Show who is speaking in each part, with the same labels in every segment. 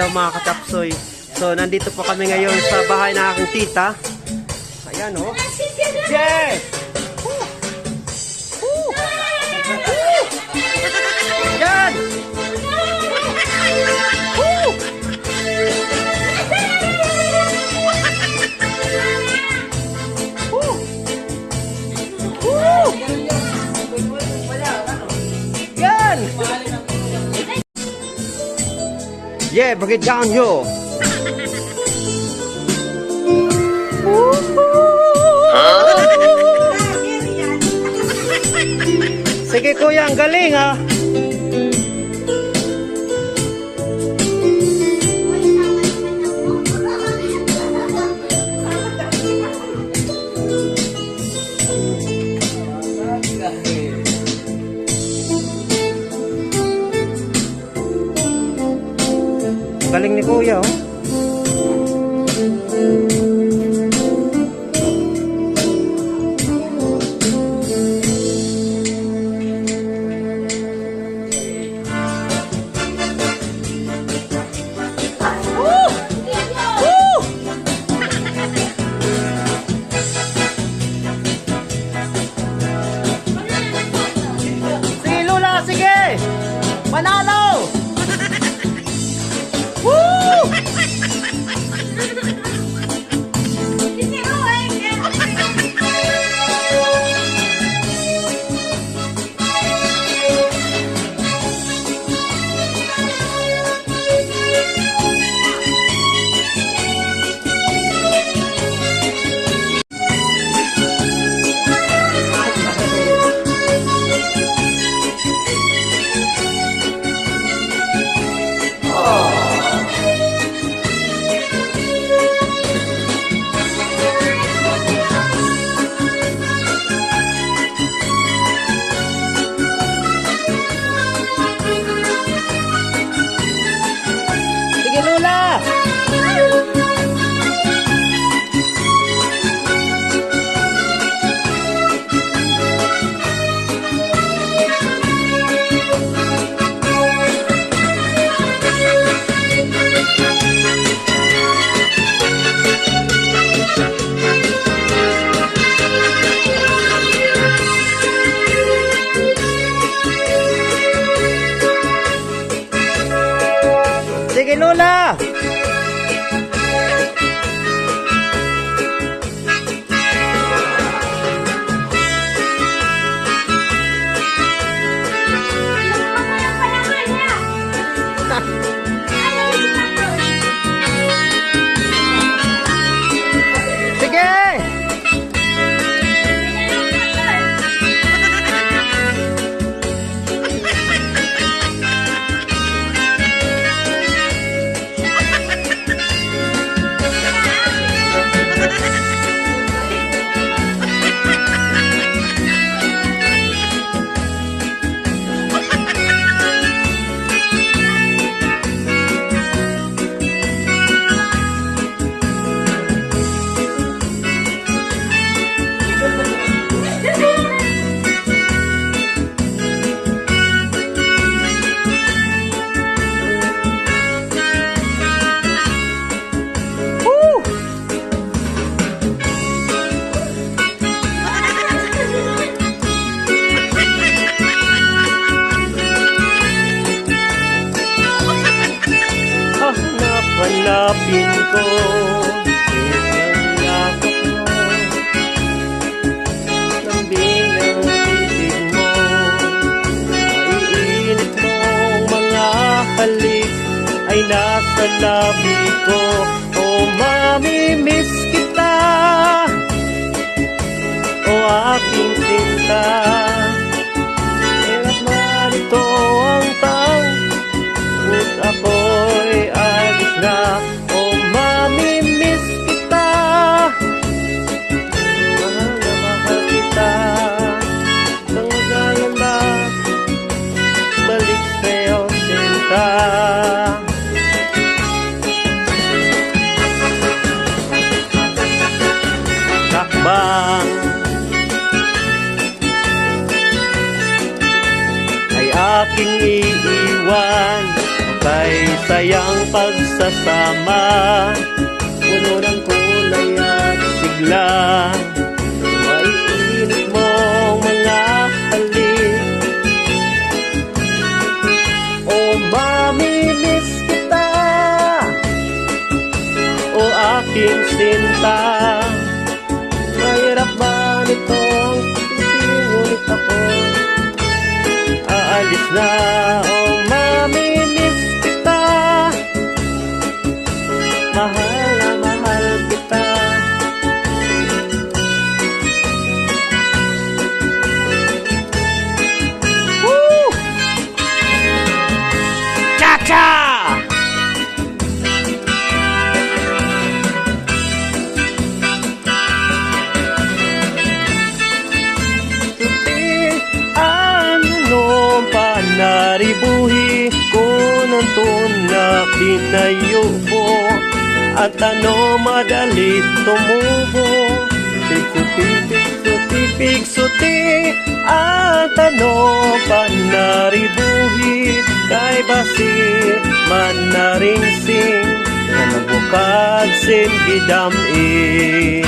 Speaker 1: araw mga katapsoy. So nandito po kami ngayon sa bahay ng aking tita. Ayan oh. Yes! Yan! Yan! Yeah, bring it down, yo! Sige kuya, ang galing ha! Galing ni kuya oh. Sige Lula, sige! Panalo! Sige Lola! Hanapin ko isang yakap mo, lambing ng titig mo, maiinit mong mga halik ay nasa labi ko. O mamimiss kita, o aking sinta, kaya't marito ang tangut ako'y alis na. O mamimiss kita, mahal na mahal kita, nang magayon na balik sa'yo sinta. Takbang pagsasama, puno ng kulay at sigla. Maiinit mong mga halik, o mamimiss kita, o aking sinta. Mahirap ba nitong ngunit ako aalis na, o mamimiss kita, mahal na mahal kita. Woo! Cha-cha! Naribuhi ko ng tunak pinayubo, at ano madali tumubo. Pigsuti, at ano pa naribuhi, kay basi man naringsing, na magbukad sin gidamit.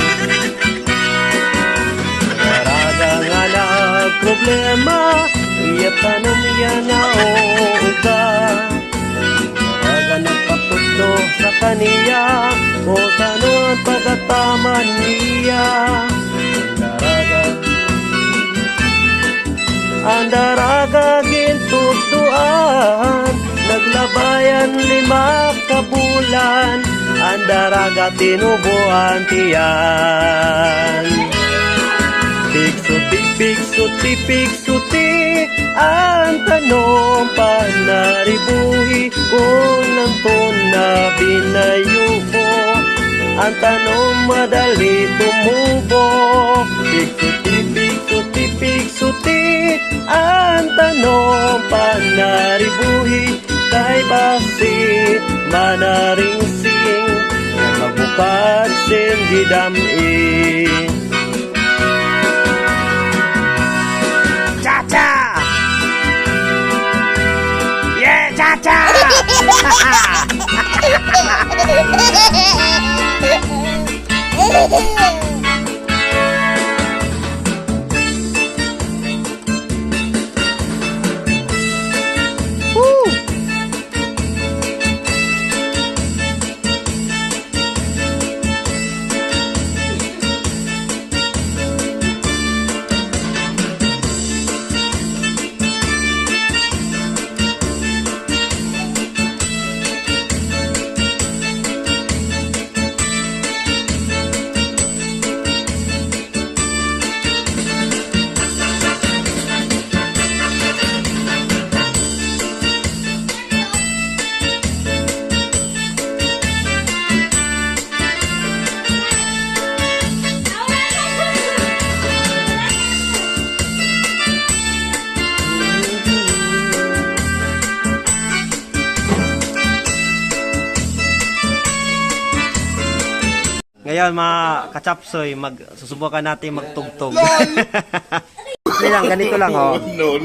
Speaker 1: Narada nga nagproblema, iya tanong yan na uuga. Naraga nagpaputlo sa kaniya, o tanong pagataman niya. Ang daraga gintugduan, naglabayan 5 ka bulan, ang daraga tinubuan tiyan. Pigsuti, ang tanong pa naribuhi, kung nang na binayubo, ang tanong madali tumubo. Pigsuti, ang tanong pa naribuhi, kay basi manaringsing, magbukad sin gidamit. Cha-cha! Yeah, cha-cha! Woo! Ngayon mga kachapsoy, susubukan natin magtugtog. Hindi lang, ganito lang oh.
Speaker 2: No.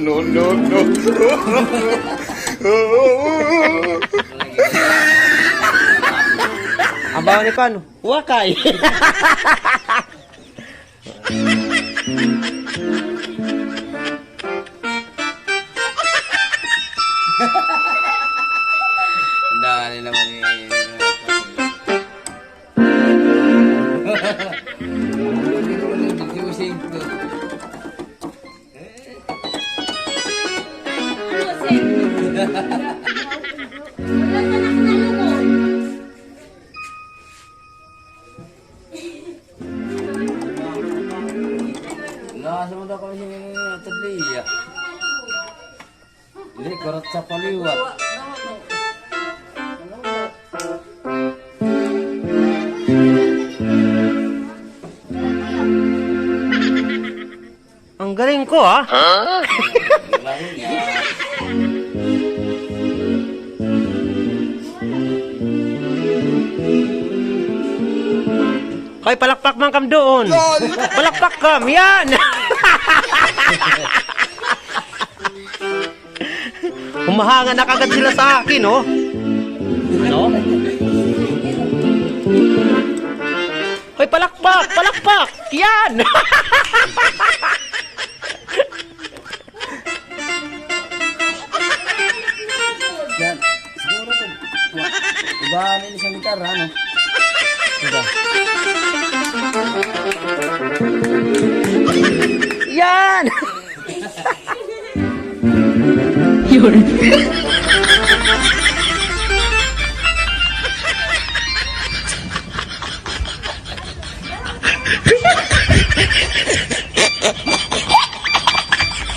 Speaker 1: Ang bawa ni Pan, wakay.
Speaker 3: Dali naman eh. Nasa mo daw kami sa tadliya. Ini korot sa paliwat.
Speaker 1: Ang galing ko ah. Kay palakpak man kam doon. Palakpak kam, yan. Humahanga na kagad sila sa akin, oh. Ano? Hoy, palakpak! Palakpak! Yan!
Speaker 3: Yan. Siguro ko. Ibahan nila sa gitara, ano?
Speaker 1: Diba? Yan! Yun.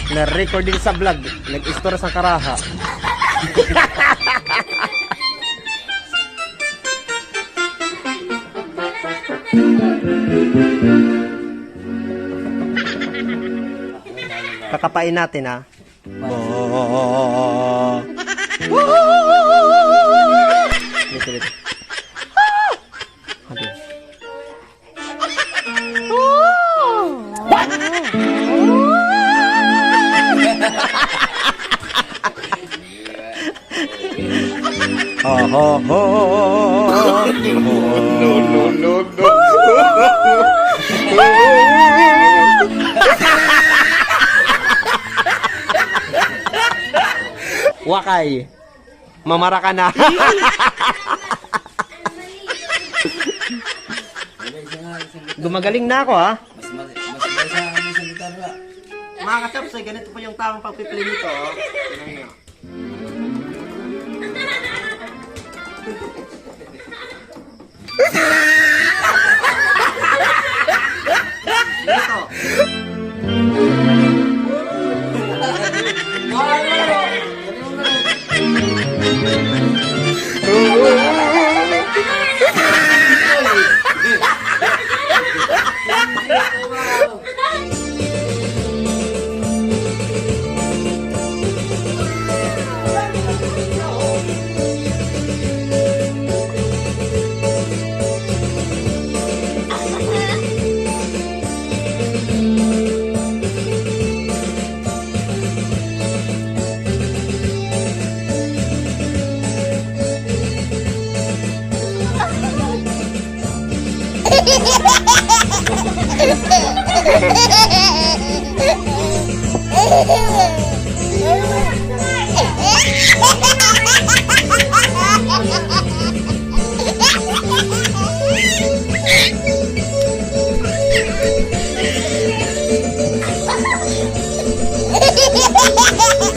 Speaker 1: Na-record din sa vlog. Nag-istora sa karaha. Kakapain natin ha. Dito, dito. Aduh. Oh, oh, oh. No. Wakay, mamara ka na. Gumagaling na ako ha.
Speaker 3: Mas sa amin sa gitara.
Speaker 1: Mga kachaps, ganito po yung tamang pagpipili nito. Oh. Tingnan nyo. Dito.
Speaker 2: Ha ha ha!